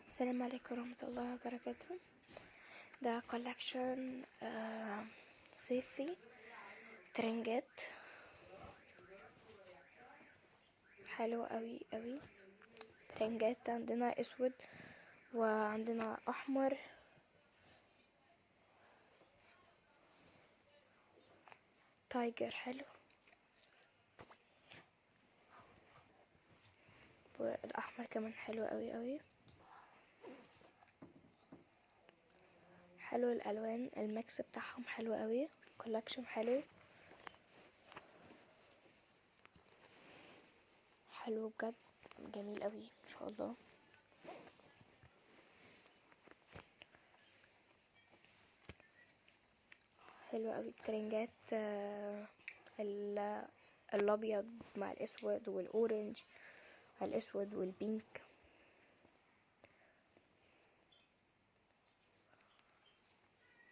السلام عليكم ورحمة الله وبركاته. ده كولكشن صيفي ترنجات حلو قوي قوي. ترنجات عندنا اسود وعندنا احمر تايجر حلو، والاحمر كمان حلو قوي قوي. حلو الالوان، الميكس بتاعهم حلو قوي، كولكشن حلو حلو بجد، جميل قوي ان شاء الله. حلو قوي الترنجات، الابيض مع الاسود والاورنج مع الاسود والبينك.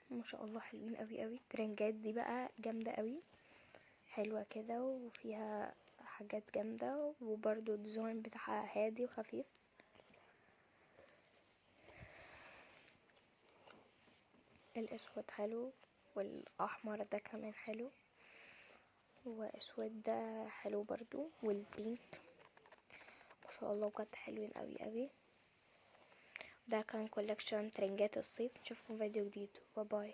ما شاء الله حلوين قوي قوي. الترنجات دي بقى جامده قوي، حلوه كده وفيها حاجات جامده، وبرضو الديزاين بتاعها هادي وخفيف. الاسود حلو والاحمر ده كمان حلو، واسود ده حلو برضو، والبينك ما شاء الله بجد حلوين قوي قوي. ده كان كولكشن ترنجات الصيف. نشوفكم فيديو جديد، باي باي.